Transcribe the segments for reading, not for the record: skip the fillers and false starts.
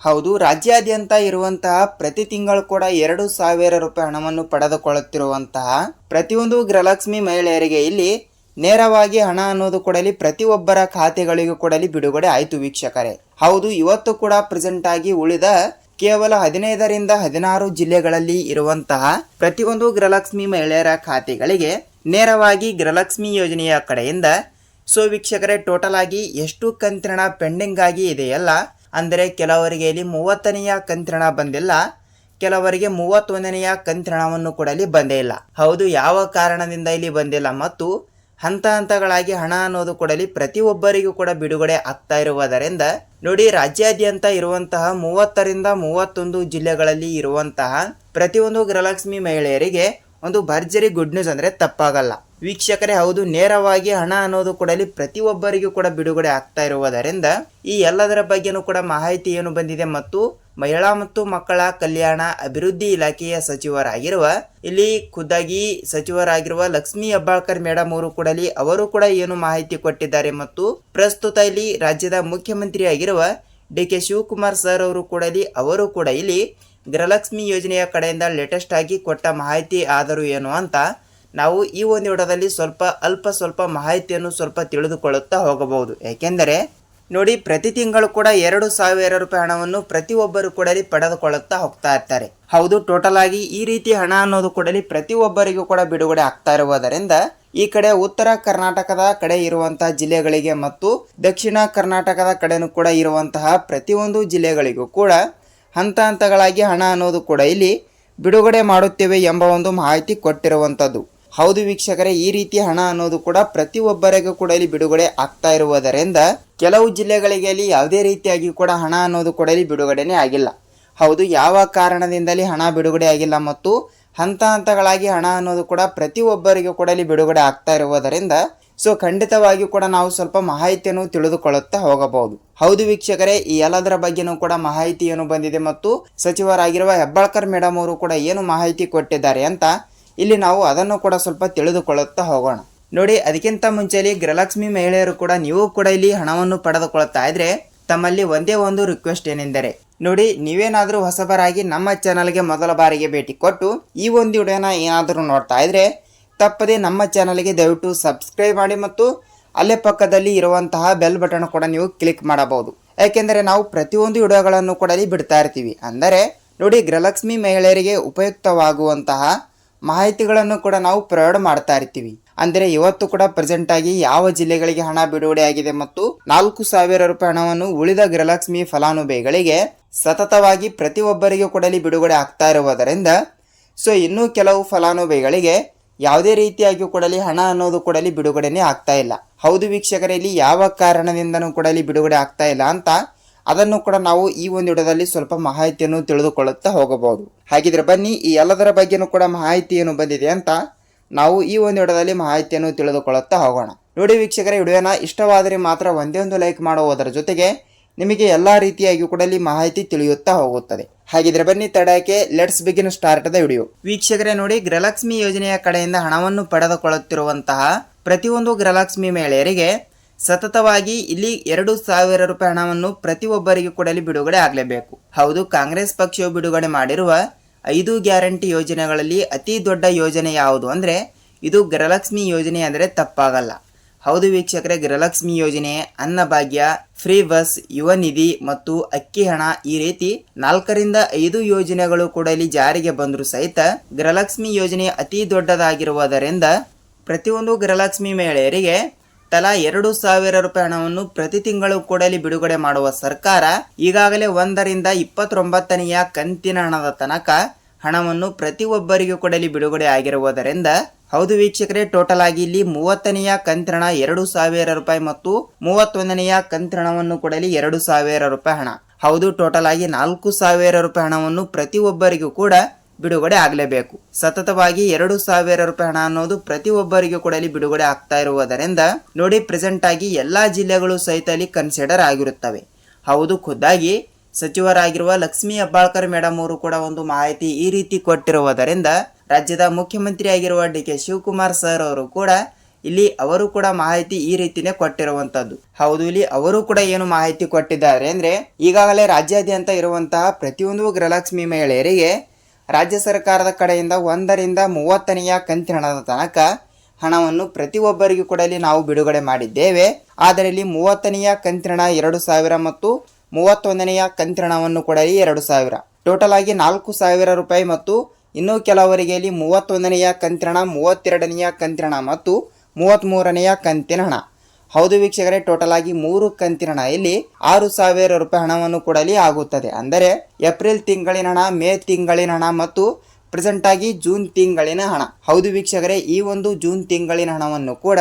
ಹೌದು, ರಾಜ್ಯಾದ್ಯಂತ ಇರುವಂತಹ ಪ್ರತಿ ತಿಂಗಳು ಕೂಡ 2,000 ರೂಪಾಯಿ ಹಣವನ್ನು ಪಡೆದುಕೊಳ್ಳುತ್ತಿರುವಂತಹ ಪ್ರತಿಯೊಂದು ಗೃಹಲಕ್ಷ್ಮಿ ಮಹಿಳೆಯರಿಗೆ ಇಲ್ಲಿ ನೇರವಾಗಿ ಹಣ ಅನ್ನೋದು ಕೊಡಲಿ ಪ್ರತಿಯೊಬ್ಬರ ಖಾತೆಗಳಿಗೂ ಕೊಡಲಿ ಬಿಡುಗಡೆ ಆಯಿತು ವೀಕ್ಷಕರೇ. ಹೌದು, ಇವತ್ತು ಕೂಡ ಪ್ರೆಸೆಂಟ್ ಆಗಿ ಉಳಿದ ಕೇವಲ 15ರಿಂದ 16 ಜಿಲ್ಲೆಗಳಲ್ಲಿ ಇರುವಂತಹ ಪ್ರತಿಯೊಂದು ಗೃಹಲಕ್ಷ್ಮಿ ಮಹಿಳೆಯರ ಖಾತೆಗಳಿಗೆ ನೇರವಾಗಿ ಗೃಹಲಕ್ಷ್ಮಿ ಯೋಜನೆಯ ಕಡೆಯಿಂದ ವೀಕ್ಷಕರೇ ಟೋಟಲ್ ಆಗಿ ಎಷ್ಟು ಕಂತಿನ ಪೆಂಡಿಂಗ್ ಆಗಿ ಇದೆಯಲ್ಲ, ಅಂದರೆ ಕೆಲವರಿಗೆ ಇಲ್ಲಿ 30ನೆಯ ಕಂತಿನ ಬಂದಿಲ್ಲ, ಕೆಲವರಿಗೆ 31ನೆಯ ಕಂತಿನವನ್ನು ಕೊಡಲಿ ಬಂದೇ ಇಲ್ಲ. ಹೌದು, ಯಾವ ಕಾರಣದಿಂದ ಇಲ್ಲಿ ಬಂದಿಲ್ಲ ಮತ್ತು ಹಂತ ಹಂತಗಳಾಗಿ ಹಣ ಅನ್ನೋದು ಕೊಡಲಿ ಪ್ರತಿಯೊಬ್ಬರಿಗೂ ಕೂಡ ಬಿಡುಗಡೆ ಆಗ್ತಾ ಇರುವುದರಿಂದ ನೋಡಿ, ರಾಜ್ಯಾದ್ಯಂತ ಇರುವಂತಹ 30ರಿಂದ 31 ಜಿಲ್ಲೆಗಳಲ್ಲಿ ಇರುವಂತಹ ಪ್ರತಿಯೊಂದು ಗೃಹಲಕ್ಷ್ಮಿ ಮಹಿಳೆಯರಿಗೆ ಒಂದು ಭರ್ಜರಿ ಗುಡ್ ನ್ಯೂಸ್ ಅಂದ್ರೆ ತಪ್ಪಾಗಲ್ಲ ವೀಕ್ಷಕರೇ. ಹೌದು, ನೇರವಾಗಿ ಹಣ ಅನ್ನೋದು ಕೊಡಲಿ ಪ್ರತಿಯೊಬ್ಬರಿಗೂ ಕೂಡ ಬಿಡುಗಡೆ ಆಗ್ತಾ ಇರುವುದರಿಂದ ಈ ಎಲ್ಲದರ ಬಗ್ಗೆನೂ ಕೂಡ ಮಾಹಿತಿ ಏನು ಬಂದಿದೆ ಮತ್ತು ಮಹಿಳಾ ಮತ್ತು ಮಕ್ಕಳ ಕಲ್ಯಾಣ ಅಭಿವೃದ್ಧಿ ಇಲಾಖೆಯ ಸಚಿವರಾಗಿರುವ ಇಲ್ಲಿ ಖುದ್ದಾಗಿ ಸಚಿವರಾಗಿರುವ ಲಕ್ಷ್ಮೀ ಹೆಬ್ಬಾಳ್ಕರ್ ಮೇಡಮ್ ಅವರು ಕೂಡ ಏನು ಮಾಹಿತಿ ಕೊಟ್ಟಿದ್ದಾರೆ ಮತ್ತು ಪ್ರಸ್ತುತ ಇಲ್ಲಿ ರಾಜ್ಯದ ಮುಖ್ಯಮಂತ್ರಿ ಆಗಿರುವ ಡಿ.ಕೆ. ಶಿವಕುಮಾರ್ ಸರ್ ಅವರು ಕೂಡ ಇಲ್ಲಿ ಗೃಹಲಕ್ಷ್ಮಿ ಯೋಜನೆಯ ಕಡೆಯಿಂದ ಲೇಟೆಸ್ಟ್ ಆಗಿ ಕೊಟ್ಟ ಮಾಹಿತಿ ಆದರೂ ಏನು ಅಂತ ನಾವು ಈ ಒಂದು ವಿಡಿಯೋದಲ್ಲಿ ಸ್ವಲ್ಪ ಮಾಹಿತಿಯನ್ನು ತಿಳಿದುಕೊಳ್ಳುತ್ತಾ ಹೋಗಬಹುದು. ಏಕೆಂದರೆ ನೋಡಿ, ಪ್ರತಿ ತಿಂಗಳು ಕೂಡ 2,000 ರೂಪಾಯಿ ಹಣವನ್ನು ಪ್ರತಿಯೊಬ್ಬರು ಕೂಡ ಪಡೆದುಕೊಳ್ಳುತ್ತಾ ಹೋಗ್ತಾ ಇರ್ತಾರೆ. ಹೌದು, ಟೋಟಲ್ ಆಗಿ ಈ ರೀತಿ ಹಣ ಅನ್ನೋದು ಕೂಡ ಪ್ರತಿಯೊಬ್ಬರಿಗೂ ಕೂಡ ಬಿಡುಗಡೆ ಆಗ್ತಾ ಇರುವುದರಿಂದ ಈ ಕಡೆ ಉತ್ತರ ಕರ್ನಾಟಕದ ಕಡೆ ಇರುವಂತಹ ಜಿಲ್ಲೆಗಳಿಗೆ ಮತ್ತು ದಕ್ಷಿಣ ಕರ್ನಾಟಕದ ಕಡೆನೂ ಕೂಡ ಇರುವಂತಹ ಪ್ರತಿಯೊಂದು ಜಿಲ್ಲೆಗಳಿಗೂ ಕೂಡ ಹಂತ ಹಂತಗಳಾಗಿ ಹಣ ಅನ್ನೋದು ಕೂಡ ಇಲ್ಲಿ ಬಿಡುಗಡೆ ಮಾಡುತ್ತೇವೆ ಎಂಬ ಒಂದು ಮಾಹಿತಿ ಕೊಟ್ಟಿರುವಂಥದ್ದು. ಹೌದು ವೀಕ್ಷಕರೇ, ಈ ರೀತಿ ಹಣ ಅನ್ನೋದು ಕೂಡ ಪ್ರತಿಯೊಬ್ಬರಿಗೂ ಕೂಡ ಇಲ್ಲಿ ಬಿಡುಗಡೆ ಆಗ್ತಾ ಇರುವುದರಿಂದ ಕೆಲವು ಜಿಲ್ಲೆಗಳಿಗೆ ಇಲ್ಲಿ ಯಾವುದೇ ರೀತಿಯಾಗಿ ಕೂಡ ಹಣ ಅನ್ನೋದು ಕೂಡ ಇಲ್ಲಿ ಬಿಡುಗಡೆನೇ ಆಗಿಲ್ಲ. ಹೌದು, ಯಾವ ಕಾರಣದಿಂದಲೇ ಹಣ ಬಿಡುಗಡೆ ಆಗಿಲ್ಲ ಮತ್ತು ಹಂತ ಹಂತಗಳಾಗಿ ಹಣ ಅನ್ನೋದು ಕೂಡ ಪ್ರತಿಯೊಬ್ಬರಿಗೂ ಕೂಡ ಇಲ್ಲಿ ಬಿಡುಗಡೆ ಆಗ್ತಾ ಇರುವುದರಿಂದ ಖಂಡಿತವಾಗಿಯೂ ಕೂಡ ನಾವು ಸ್ವಲ್ಪ ಮಾಹಿತಿಯನ್ನು ತಿಳಿದುಕೊಳ್ಳುತ್ತಾ ಹೋಗಬಹುದು. ಹೌದು ವೀಕ್ಷಕರೇ, ಈ ಎಲ್ಲದರ ಬಗ್ಗೆನೂ ಕೂಡ ಮಾಹಿತಿ ಏನು ಬಂದಿದೆ ಮತ್ತು ಸಚಿವರಾಗಿರುವ ಹೆಬ್ಬಾಳ್ಕರ್ ಮೇಡಮ್ ಅವರು ಕೂಡ ಏನು ಮಾಹಿತಿ ಕೊಟ್ಟಿದ್ದಾರೆ ಅಂತ ಇಲ್ಲಿ ನಾವು ಅದನ್ನು ಕೂಡ ಸ್ವಲ್ಪ ತಿಳಿದುಕೊಳ್ಳುತ್ತಾ ಹೋಗೋಣ. ನೋಡಿ, ಅದಕ್ಕಿಂತ ಮುಂಚೆಲಿ ಗೃಹಲಕ್ಷ್ಮಿ ಮಹಿಳೆಯರು ಕೂಡ ನೀವು ಕೂಡ ಇಲ್ಲಿ ಹಣವನ್ನು ಪಡೆದುಕೊಳ್ಳುತ್ತಾ ಇದ್ರೆ ತಮ್ಮಲ್ಲಿ ಒಂದೇ ಒಂದು ರಿಕ್ವೆಸ್ಟ್ ಏನೆಂದರೆ ನೋಡಿ, ನೀವೇನಾದರೂ ಹೊಸಬರಾಗಿ ನಮ್ಮ ಚಾನಲ್ಗೆ ಮೊದಲ ಬಾರಿಗೆ ಭೇಟಿ ಕೊಟ್ಟು ಈ ಒಂದು ವಿಡಿಯೋನ ಏನಾದರೂ ನೋಡ್ತಾ ಇದ್ರೆ ತಪ್ಪದೆ ನಮ್ಮ ಚಾನಲ್ಗೆ ದಯವಿಟ್ಟು ಸಬ್ಸ್ಕ್ರೈಬ್ ಮಾಡಿ ಮತ್ತು ಅಲ್ಲೇ ಪಕ್ಕದಲ್ಲಿ ಇರುವಂತಹ ಬೆಲ್ ಬಟನ್ ಕೂಡ ನೀವು ಕ್ಲಿಕ್ ಮಾಡಬಹುದು. ಯಾಕೆಂದರೆ ನಾವು ಪ್ರತಿಯೊಂದು ವಿಡಿಯೋಗಳನ್ನು ಕೂಡ ಇಲ್ಲಿ ಬಿಡ್ತಾ ಇರ್ತೀವಿ. ಅಂದರೆ ನೋಡಿ, ಗೃಹಲಕ್ಷ್ಮಿ ಮಹಿಳೆಯರಿಗೆ ಉಪಯುಕ್ತವಾಗುವಂತಹ ಮಾಹಿತಿಗಳನ್ನು ಕೂಡ ನಾವು ಪ್ರೊವೈಡ್ ಮಾಡ್ತಾ ಇರ್ತೀವಿ. ಅಂದರೆ ಇವತ್ತು ಕೂಡ ಪ್ರೆಸೆಂಟ್ ಆಗಿ ಯಾವ ಜಿಲ್ಲೆಗಳಿಗೆ ಹಣ ಬಿಡುಗಡೆ ಆಗಿದೆ ಮತ್ತು 4,000 ರೂಪಾಯಿ ಹಣವನ್ನು ಉಳಿದ ಗೃಹಲಕ್ಷ್ಮಿ ಫಲಾನುಭವಿಗಳಿಗೆ ಸತತವಾಗಿ ಪ್ರತಿಯೊಬ್ಬರಿಗೂ ಕೂಡ ಬಿಡುಗಡೆ ಆಗ್ತಾ ಇರುವುದರಿಂದ ಇನ್ನೂ ಕೆಲವು ಫಲಾನುಭವಿಗಳಿಗೆ ಯಾವುದೇ ರೀತಿಯಾಗಿ ಕೊಡಲಿ ಹಣ ಅನ್ನೋದು ಕೊಡಲಿ ಬಿಡುಗಡೆನೇ ಆಗ್ತಾ ಇಲ್ಲ. ಹೌದು ವೀಕ್ಷಕರಲ್ಲಿ, ಯಾವ ಕಾರಣದಿಂದನೂ ಕೊಡಲಿ ಬಿಡುಗಡೆ ಆಗ್ತಾ ಇಲ್ಲ ಅಂತ ಅದನ್ನು ಕೂಡ ನಾವು ಈ ಒಂದು ವಿಡಿಯೋದಲ್ಲಿ ಸ್ವಲ್ಪ ಮಾಹಿತಿಯನ್ನು ತಿಳಿದುಕೊಳ್ಳುತ್ತಾ ಹೋಗಬಹುದು. ಹಾಗಿದ್ರೆ ಬನ್ನಿ, ಈ ಎಲ್ಲದರ ಬಗ್ಗೆನೂ ಕೂಡ ಮಾಹಿತಿ ಏನು ಬಂದಿದೆ ಅಂತ ನಾವು ಈ ಒಂದು ವಿಡಿಯೋದಲ್ಲಿ ಮಾಹಿತಿಯನ್ನು ತಿಳಿದುಕೊಳ್ಳುತ್ತಾ ಹೋಗೋಣ. ನೋಡಿ ವೀಕ್ಷಕರೇ, ವಿಡಿಯೋನ ಇಷ್ಟವಾದರೆ ಮಾತ್ರ ಒಂದೇ ಒಂದು ಲೈಕ್ ಮಾಡುವುದರ ಜೊತೆಗೆ ನಿಮಗೆ ಎಲ್ಲಾ ರೀತಿಯಾಗಿ ಕೂಡ ಮಾಹಿತಿ ತಿಳಿಯುತ್ತಾ ಹೋಗುತ್ತದೆ. ಹಾಗಿದ್ರೆ ಬನ್ನಿ ತಡಕ್ಕೆ let's begin start the video. ವೀಕ್ಷಕರೇ ನೋಡಿ, ಗೃಹಲಕ್ಷ್ಮಿ ಯೋಜನೆಯ ಕಡೆಯಿಂದ ಹಣವನ್ನು ಪಡೆದುಕೊಳ್ಳುತ್ತಿರುವಂತಹ ಪ್ರತಿಯೊಂದು ಗೃಹಲಕ್ಷ್ಮಿ ಮಹಿಳೆಯರಿಗೆ ಸತತವಾಗಿ ಇಲ್ಲಿ 2,000 ರೂಪಾಯಿ ಹಣವನ್ನು ಪ್ರತಿಯೊಬ್ಬರಿಗೂ ಕೂಡ ಬಿಡುಗಡೆ ಆಗಲೇಬೇಕು. ಹೌದು, ಕಾಂಗ್ರೆಸ್ ಪಕ್ಷವು ಬಿಡುಗಡೆ ಮಾಡಿರುವ 5 ಗ್ಯಾರಂಟಿ ಯೋಜನೆಗಳಲ್ಲಿ ಅತಿ ದೊಡ್ಡ ಯೋಜನೆ ಯಾವುದು ಅಂದ್ರೆ ಇದು ಗೃಹಲಕ್ಷ್ಮಿ ಯೋಜನೆ ಅಂದರೆ ತಪ್ಪಾಗಲ್ಲ. ಹೌದು ವೀಕ್ಷಕರೇ, ಗೃಹಲಕ್ಷ್ಮಿ ಯೋಜನೆ, ಅನ್ನಭಾಗ್ಯ, ಫ್ರೀ ಬಸ್, ಯುವ ನಿಧಿ ಮತ್ತು ಅಕ್ಕಿ ಹಣ ಈ ರೀತಿ 4ರಿಂದ 5 ಯೋಜನೆಗಳು ಕೂಡ ಇಲ್ಲಿ ಜಾರಿಗೆ ಬಂದರೂ ಸಹಿತ ಗೃಹಲಕ್ಷ್ಮಿ ಯೋಜನೆ ಅತಿ ದೊಡ್ಡದಾಗಿರುವುದರಿಂದ ಪ್ರತಿಯೊಂದು ಗೃಹಲಕ್ಷ್ಮಿ ಮಹಿಳೆಯರಿಗೆ ತಲಾ 2,000 ರೂಪಾಯಿ ಹಣವನ್ನು ಪ್ರತಿ ತಿಂಗಳು ಕೂಡ ಬಿಡುಗಡೆ ಮಾಡುವ ಸರ್ಕಾರ ಈಗಾಗಲೇ 1ರಿಂದ 29ನೆಯ ಕಂತಿನ ಹಣದ ತನಕ ಹಣವನ್ನು ಪ್ರತಿಯೊಬ್ಬರಿಗೂ ಕೂಡ ಬಿಡುಗಡೆ ಆಗಿರುವುದರಿಂದ ಹೌದು ವೀಕ್ಷಕರೇ, ಟೋಟಲ್ ಆಗಿ ಇಲ್ಲಿ 30ನೆಯ ಕಂತಿನ 2,000 ರೂಪಾಯಿ ಮತ್ತು 31ನೆಯ ಕಂತಿನವನ್ನು ಕೂಡ 2,000 ರೂಪಾಯಿ ಹಣ. ಹೌದು, ಟೋಟಲ್ ಆಗಿ 4,000 ರೂಪಾಯಿ ಹಣವನ್ನು ಪ್ರತಿಯೊಬ್ಬರಿಗೂ ಕೂಡ ಬಿಡುಗಡೆ ಆಗಲೇಬೇಕು. ಸತತವಾಗಿ 2,000 ರೂಪಾಯಿ ಹಣ ಅನ್ನೋದು ಪ್ರತಿಯೊಬ್ಬರಿಗೂ ಕೂಡ ಬಿಡುಗಡೆ ಆಗ್ತಾ ಇರುವುದರಿಂದ ನೋಡಿ, ಪ್ರೆಸೆಂಟ್ ಆಗಿ ಎಲ್ಲಾ ಜಿಲ್ಲೆಗಳು ಸಹಿತ ಇಲ್ಲಿ ಕನ್ಸಿಡರ್ ಆಗಿರುತ್ತವೆ. ಹೌದು, ಖುದ್ದಾಗಿ ಸಚಿವರಾಗಿರುವ ಲಕ್ಷ್ಮೀ ಹೆಬ್ಬಾಳ್ಕರ್ ಮೇಡಮ್ ಅವರು ಕೂಡ ಒಂದು ಮಾಹಿತಿ ಈ ರೀತಿ ಕೊಟ್ಟಿರುವುದರಿಂದ ರಾಜ್ಯದ ಮುಖ್ಯಮಂತ್ರಿ ಆಗಿರುವ ಡಿ.ಕೆ. ಶಿವಕುಮಾರ್ ಸರ್ ಅವರು ಕೂಡ ಇಲ್ಲಿ ಅವರು ಕೂಡ ಮಾಹಿತಿ ಈ ರೀತಿನೇ ಕೊಟ್ಟಿರುವಂತದ್ದು. ಹೌದು, ಇಲ್ಲಿ ಅವರು ಕೂಡ ಏನು ಮಾಹಿತಿ ಕೊಟ್ಟಿದ್ದಾರೆ ಅಂದ್ರೆ, ಈಗಾಗಲೇ ರಾಜ್ಯಾದ್ಯಂತ ಇರುವಂತಹ ಪ್ರತಿಯೊಂದು ಗೃಹಲಕ್ಷ್ಮಿ ಮಹಿಳೆಯರಿಗೆ ರಾಜ್ಯ ಸರ್ಕಾರದ ಕಡೆಯಿಂದ 1ರಿಂದ 30ನೆಯ ಕಂತಿನ ತನಕ ಹಣವನ್ನು ಪ್ರತಿಯೊಬ್ಬರಿಗೂ ಕೂಡ ಇಲ್ಲಿ ನಾವು ಬಿಡುಗಡೆ ಮಾಡಿದ್ದೇವೆ. ಆದರೆ ಇಲ್ಲಿ 30ನೆಯ ಕಂತಿನ 2,000 ಮತ್ತು 31ನೆಯ ಕಂತಿನವನ್ನು ಕೂಡ 2,000, ಟೋಟಲ್ ಆಗಿ 4,000 ರೂಪಾಯಿ ಮತ್ತು ಇನ್ನು ಕೆಲವರಿಗೆ ಇಲ್ಲಿ 31ನೆಯ ಕಂತಿನ, 32ನೆಯ ಕಂತಿನ ಮತ್ತು 33ನೆಯ ಕಂತಿನ ಹಣ. ಹೌದು ವೀಕ್ಷಕರೇ, ಟೋಟಲ್ ಆಗಿ 3 ಕಂತಿನ ಹಣ ಇಲ್ಲಿ 6,000 ರೂಪಾಯಿ ಹಣವನ್ನು ಕೊಡಲಿ ಆಗುತ್ತದೆ. ಅಂದರೆ ಏಪ್ರಿಲ್ ತಿಂಗಳಿನ ಹಣ, ಮೇ ತಿಂಗಳಿನ ಹಣ ಮತ್ತು ಪ್ರೆಸೆಂಟ್ ಆಗಿ ಜೂನ್ ತಿಂಗಳಿನ ಹಣ. ಹೌದು ವೀಕ್ಷಕರೇ, ಈ ಒಂದು ಜೂನ್ ತಿಂಗಳಿನ ಹಣವನ್ನು ಕೂಡ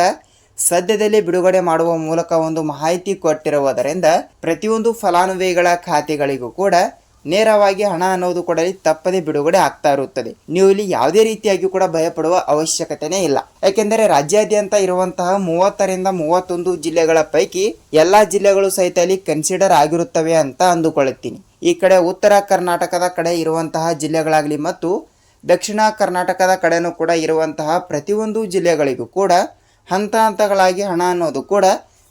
ಸದ್ಯದಲ್ಲೇ ಬಿಡುಗಡೆ ಮಾಡುವ ಮೂಲಕ ಒಂದು ಮಾಹಿತಿ ಕೊಟ್ಟಿರುವುದರಿಂದ ಪ್ರತಿಯೊಂದು ಫಲಾನುಭವಿಗಳ ಖಾತೆಗಳಿಗೂ ಕೂಡ ನೇರವಾಗಿ ಹಣ ಅನ್ನೋದು ಕೂಡ ತಪ್ಪದೆ ಬಿಡುಗಡೆ ಆಗ್ತಾ ಇರುತ್ತದೆ. ನೀವು ಇಲ್ಲಿ ಯಾವುದೇ ರೀತಿಯಾಗಿ ಕೂಡ ಭಯಪಡುವ ಅವಶ್ಯಕತೆನೇ ಇಲ್ಲ. ಯಾಕೆಂದರೆ ರಾಜ್ಯಾದ್ಯಂತ ಇರುವಂತಹ 30ರಿಂದ 31 ಜಿಲ್ಲೆಗಳ ಪೈಕಿ ಎಲ್ಲಾ ಜಿಲ್ಲೆಗಳು ಸಹಿತ ಇಲ್ಲಿ ಕನ್ಸಿಡರ್ ಆಗಿರುತ್ತವೆ ಅಂತ ಅಂದುಕೊಳ್ಳುತ್ತೀನಿ. ಈ ಕಡೆ ಉತ್ತರ ಕರ್ನಾಟಕದ ಕಡೆ ಇರುವಂತಹ ಜಿಲ್ಲೆಗಳಾಗಲಿ ಮತ್ತು ದಕ್ಷಿಣ ಕರ್ನಾಟಕದ ಕಡೆನೂ ಕೂಡ ಇರುವಂತಹ ಪ್ರತಿಯೊಂದು ಜಿಲ್ಲೆಗಳಿಗೂ ಕೂಡ ಹಂತಗಳಾಗಿ ಹಣ ಅನ್ನೋದು ಕೂಡ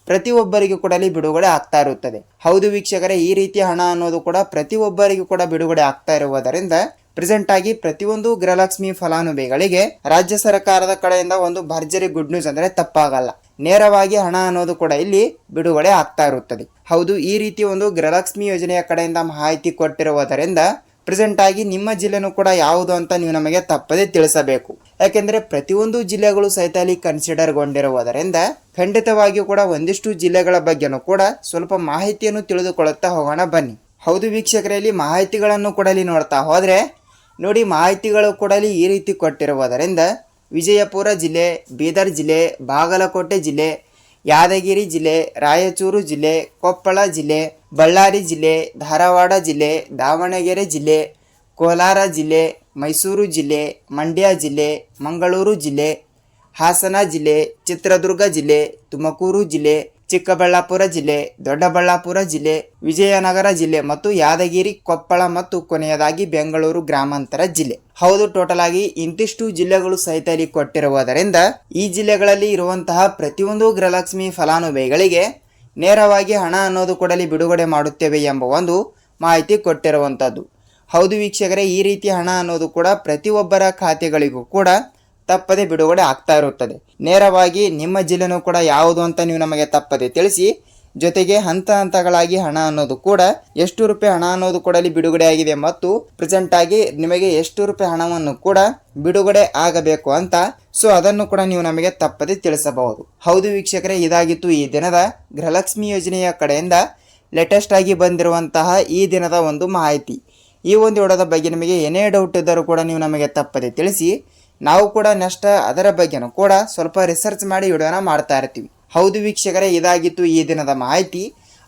ಪ್ರತಿಯೊಬ್ಬರಿಗೂ ಕೂಡ ಅಲ್ಲಿ ಬಿಡುಗಡೆ ಆಗ್ತಾ ಇರುತ್ತದೆ. ಹೌದು ವೀಕ್ಷಕರೇ, ಈ ರೀತಿಯ ಹಣ ಅನ್ನೋದು ಕೂಡ ಪ್ರತಿಯೊಬ್ಬರಿಗೂ ಕೂಡ ಬಿಡುಗಡೆ ಆಗ್ತಾ ಇರುವುದರಿಂದ ಪ್ರೆಸೆಂಟ್ ಆಗಿ ಪ್ರತಿಯೊಂದು ಗೃಹಲಕ್ಷ್ಮಿ ಫಲಾನುಭವಿಗಳಿಗೆ ರಾಜ್ಯ ಸರ್ಕಾರದ ಕಡೆಯಿಂದ ಒಂದು ಭರ್ಜರಿ ಗುಡ್ ನ್ಯೂಸ್ ಅಂದ್ರೆ ತಪ್ಪಾಗಲ್ಲ. ನೇರವಾಗಿ ಹಣ ಅನ್ನೋದು ಕೂಡ ಇಲ್ಲಿ ಬಿಡುಗಡೆ ಆಗ್ತಾ ಇರುತ್ತದೆ. ಹೌದು, ಈ ರೀತಿ ಒಂದು ಗೃಹಲಕ್ಷ್ಮಿ ಯೋಜನೆಯ ಕಡೆಯಿಂದ ಮಾಹಿತಿ ಕೊಟ್ಟಿರುವುದರಿಂದ ಪ್ರೆಸೆಂಟ್ ಆಗಿ ನಿಮ್ಮ ಜಿಲ್ಲೆನೂ ಕೂಡ ಯಾವುದು ಅಂತ ನೀವು ನಮಗೆ ತಪ್ಪದೇ ತಿಳಿಸಬೇಕು. ಯಾಕೆಂದ್ರೆ ಪ್ರತಿಯೊಂದು ಜಿಲ್ಲೆಗಳು ಸಹಿತ ಅಲ್ಲಿ ಕನ್ಸಿಡರ್ಗೊಂಡಿರುವುದರಿಂದ ಖಂಡಿತವಾಗಿಯೂ ಕೂಡ ಒಂದಿಷ್ಟು ಜಿಲ್ಲೆಗಳ ಬಗ್ಗೆನೂ ಕೂಡ ಸ್ವಲ್ಪ ಮಾಹಿತಿಯನ್ನು ತಿಳಿದುಕೊಳ್ಳುತ್ತಾ ಹೋಗೋಣ ಬನ್ನಿ. ಹೌದು ವೀಕ್ಷಕರಲ್ಲಿ, ಮಾಹಿತಿಗಳನ್ನು ಕೂಡ ಇಲ್ಲಿ ನೋಡ್ತಾ ಹೋದ್ರೆ ನೋಡಿ, ಮಾಹಿತಿಗಳು ಕೂಡ ಇಲ್ಲಿ ಈ ರೀತಿ ಕೊಟ್ಟಿರುವುದರಿಂದ ವಿಜಯಪುರ ಜಿಲ್ಲೆ, ಬೀದರ್ ಜಿಲ್ಲೆ, ಬಾಗಲಕೋಟೆ ಜಿಲ್ಲೆ, ಯಾದಗಿರಿ ಜಿಲ್ಲೆ, ರಾಯಚೂರು ಜಿಲ್ಲೆ, ಕೊಪ್ಪಳ ಜಿಲ್ಲೆ, ಬಳ್ಳಾರಿ ಜಿಲ್ಲೆ, ಧಾರವಾಡ ಜಿಲ್ಲೆ, ದಾವಣಗೆರೆ ಜಿಲ್ಲೆ, ಕೋಲಾರ ಜಿಲ್ಲೆ, ಮೈಸೂರು ಜಿಲ್ಲೆ, ಮಂಡ್ಯ ಜಿಲ್ಲೆ, ಮಂಗಳೂರು ಜಿಲ್ಲೆ, ಹಾಸನ ಜಿಲ್ಲೆ, ಚಿತ್ರದುರ್ಗ ಜಿಲ್ಲೆ, ತುಮಕೂರು ಜಿಲ್ಲೆ, ಚಿಕ್ಕಬಳ್ಳಾಪುರ ಜಿಲ್ಲೆ, ದೊಡ್ಡಬಳ್ಳಾಪುರ ಜಿಲ್ಲೆ, ವಿಜಯನಗರ ಜಿಲ್ಲೆ ಮತ್ತು ಯಾದಗಿರಿ, ಕೊಪ್ಪಳ ಮತ್ತು ಕೊನೆಯದಾಗಿ ಬೆಂಗಳೂರು ಗ್ರಾಮಾಂತರ ಜಿಲ್ಲೆ. ಹೌದು, ಟೋಟಲ್ ಆಗಿ ಇಂತಿಷ್ಟು ಜಿಲ್ಲೆಗಳು ಸಹಿತ ಇಲ್ಲಿ ಕೊಟ್ಟಿರುವುದರಿಂದ ಈ ಜಿಲ್ಲೆಗಳಲ್ಲಿ ಇರುವಂತಹ ಪ್ರತಿಯೊಂದು ಗೃಹಲಕ್ಷ್ಮಿ ಫಲಾನುಭವಿಗಳಿಗೆ ನೇರವಾಗಿ ಹಣ ಅನ್ನೋದು ಕೊಡಲಿ ಬಿಡುಗಡೆ ಮಾಡುತ್ತೇವೆ ಎಂಬ ಒಂದು ಮಾಹಿತಿ ಕೊಟ್ಟಿರುವಂತದ್ದು. ಹೌದು ವೀಕ್ಷಕರೇ, ಈ ರೀತಿಯ ಹಣ ಅನ್ನೋದು ಕೂಡ ಪ್ರತಿಯೊಬ್ಬರ ಖಾತೆಗಳಿಗೂ ಕೂಡ ತಪ್ಪದೆ ಬಿಡುಗಡೆ ಆಗ್ತಾ ಇರುತ್ತದೆ. ನೇರವಾಗಿ ನಿಮ್ಮ ಜಿಲ್ಲೆನೂ ಕೂಡ ಯಾವುದು ಅಂತ ನೀವು ನಮಗೆ ತಪ್ಪದೆ ತಿಳಿಸಿ. ಜೊತೆಗೆ ಹಂತಗಳಾಗಿ ಹಣ ಅನ್ನೋದು ಕೂಡ ಎಷ್ಟು ರೂಪಾಯಿ ಹಣ ಅನ್ನೋದು ಕೂಡ ಬಿಡುಗಡೆ ಆಗಿದೆ ಮತ್ತು ಪ್ರೆಸೆಂಟ್ ಆಗಿ ನಿಮಗೆ ಎಷ್ಟು ರೂಪಾಯಿ ಹಣವನ್ನು ಕೂಡ ಬಿಡುಗಡೆ ಆಗಬೇಕು ಅಂತ ಅದನ್ನು ಕೂಡ ನೀವು ನಮಗೆ ತಪ್ಪದೆ ತಿಳಿಸಬಹುದು. ಹೌದು ವೀಕ್ಷಕರೇ, ಇದಾಗಿತ್ತು ಈ ದಿನದ ಗೃಹಲಕ್ಷ್ಮಿ ಯೋಜನೆಯ ಕಡೆಯಿಂದ ಲೇಟೆಸ್ಟ್ ಆಗಿ ಬಂದಿರುವಂತಹ ಈ ದಿನದ ಒಂದು ಮಾಹಿತಿ. ಈ ಒಂದು ವಿಡಿಯೋದ ಬಗ್ಗೆ ನಿಮಗೆ ಏನೇ ಡೌಟ್ ಇದ್ದರೂ ಕೂಡ ನೀವು ನಮಗೆ ತಪ್ಪದೆ ತಿಳಿಸಿ. ನಾವು ಕೂಡ ನೆಕ್ಸ್ಟ್ ಅದರ ಬಗ್ಗೆನೂ ಕೂಡ ಸ್ವಲ್ಪ ರಿಸರ್ಚ್ ಮಾಡಿ ವಿಡಿಯೋನ ಮಾಡ್ತಾ ಇರ್ತೀವಿ. ಹೌದು ವೀಕ್ಷಕರೇ, ಇದಾಗಿತ್ತು ಈ ದಿನದ ಮಾಹಿತಿ.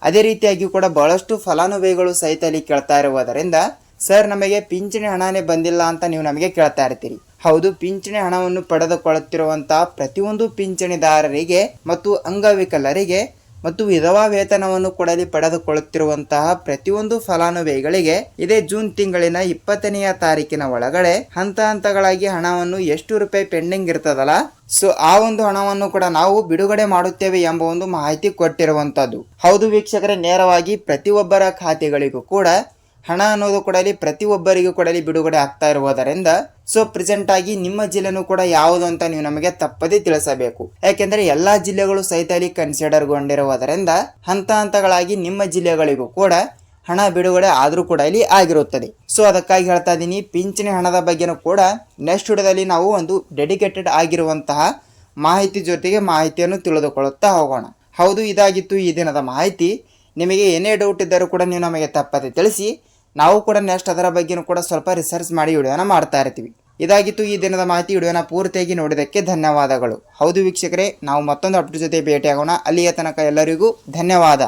ಅದೇ ರೀತಿಯಾಗಿ ಕೂಡ ಬಹಳಷ್ಟು ಫಲಾನುಭವಿಗಳು ಸಹಿತ ಅಲ್ಲಿ ಕೇಳ್ತಾ ಇರುವುದರಿಂದ ಸರ್ ನಮಗೆ ಪಿಂಚಣಿ ಹಣನೇ ಬಂದಿಲ್ಲ ಅಂತ ನೀವು ನಮಗೆ ಕೇಳ್ತಾ ಇರ್ತೀರಿ. ಹೌದು, ಪಿಂಚಣಿ ಹಣವನ್ನು ಪಡೆದುಕೊಳ್ಳುತ್ತಿರುವಂತಹ ಪ್ರತಿಯೊಂದು ಪಿಂಚಣಿದಾರರಿಗೆ ಮತ್ತು ಅಂಗವಿಕಲರಿಗೆ ಮತ್ತು ವಿಧವಾ ವೇತನವನ್ನು ಕೊಡಲಿ ಪಡೆದುಕೊಳ್ಳುತ್ತಿರುವಂತಹ ಪ್ರತಿಯೊಂದು ಫಲಾನುಭವಿಗಳಿಗೆ ಇದೇ ಜೂನ್ ತಿಂಗಳಿನ 20ನೆಯ ತಾರೀಕಿನ ಒಳಗಡೆ ಹಂತಗಳಾಗಿ ಹಣವನ್ನು ಎಷ್ಟು ರೂಪಾಯಿ ಪೆಂಡಿಂಗ್ ಇರ್ತದಲ್ಲ ಆ ಒಂದು ಹಣವನ್ನು ಕೂಡ ನಾವು ಬಿಡುಗಡೆ ಮಾಡುತ್ತೇವೆ ಎಂಬ ಒಂದು ಮಾಹಿತಿ ಕೊಟ್ಟಿರುವಂತದ್ದು. ಹೌದು ವೀಕ್ಷಕರೇ, ನೇರವಾಗಿ ಪ್ರತಿಯೊಬ್ಬರ ಖಾತೆಗಳಿಗೂ ಕೂಡ ಹಣ ಅನ್ನೋದು ಕೊಡಲಿ ಪ್ರತಿಯೊಬ್ಬರಿಗೂ ಕೊಡಲಿ ಬಿಡುಗಡೆ ಆಗ್ತಾ ಇರುವುದರಿಂದ ಪ್ರೆಸೆಂಟ್ ಆಗಿ ನಿಮ್ಮ ಜಿಲ್ಲೆನೂ ಕೂಡ ಯಾವುದು ಅಂತ ನೀವು ನಮಗೆ ತಪ್ಪದೇ ತಿಳಿಸಬೇಕು. ಯಾಕೆಂದ್ರೆ ಎಲ್ಲಾ ಜಿಲ್ಲೆಗಳು ಸಹಿತ ಅಲ್ಲಿ ಕನ್ಸಿಡರ್ಗೊಂಡಿರುವುದರಿಂದ ಹಂತಗಳಾಗಿ ನಿಮ್ಮ ಜಿಲ್ಲೆಗಳಿಗೂ ಕೂಡ ಹಣ ಬಿಡುಗಡೆ ಆದ್ರೂ ಕೂಡ ಇಲ್ಲಿ ಆಗಿರುತ್ತದೆ. ಅದಕ್ಕಾಗಿ ಹೇಳ್ತಾ ಇದ್ದೀನಿ, ಪಿಂಚಣಿ ಹಣದ ಬಗ್ಗೆನೂ ಕೂಡ ನೆಕ್ಸ್ಟ್ ವಿಡಿಯೋದಲ್ಲಿ ನಾವು ಒಂದು ಡೆಡಿಕೇಟೆಡ್ ಆಗಿರುವಂತಹ ಮಾಹಿತಿ ಜೊತೆಗೆ ಮಾಹಿತಿಯನ್ನು ತಿಳಿದುಕೊಳ್ಳುತ್ತಾ ಹೋಗೋಣ. ಹೌದು, ಇದಾಗಿತ್ತು ಈ ದಿನದ ಮಾಹಿತಿ. ನಿಮಗೆ ಏನೇ ಡೌಟ್ ಇದ್ದರೂ ಕೂಡ ನೀವು ನಮಗೆ ತಪ್ಪದೆ ತಿಳಿಸಿ. ನಾವು ಕೂಡ ನೆಕ್ಸ್ಟ್ ಅದರ ಬಗ್ಗೆನೂ ಕೂಡ ಸ್ವಲ್ಪ ರಿಸರ್ಚ್ ಮಾಡಿ ವಿಡಿಯೋನ ಮಾಡ್ತಾ ಇರ್ತೀವಿ. ಇದಾಗಿತ್ತು ಈ ದಿನದ ಮಾಹಿತಿ. ವಿಡಿಯೋನ ಪೂರ್ತಿಯಾಗಿ ನೋಡಿದ್ದಕ್ಕೆ ಧನ್ಯವಾದಗಳು. ಹೌದು ವೀಕ್ಷಕರೇ, ನಾವು ಮತ್ತೊಂದು ಅಪ್ಡೇಟ್ ಜೊತೆ ಭೇಟಿಯಾಗೋಣ. ಅಲ್ಲಿಯ ತನಕ ಎಲ್ಲರಿಗೂ ಧನ್ಯವಾದ.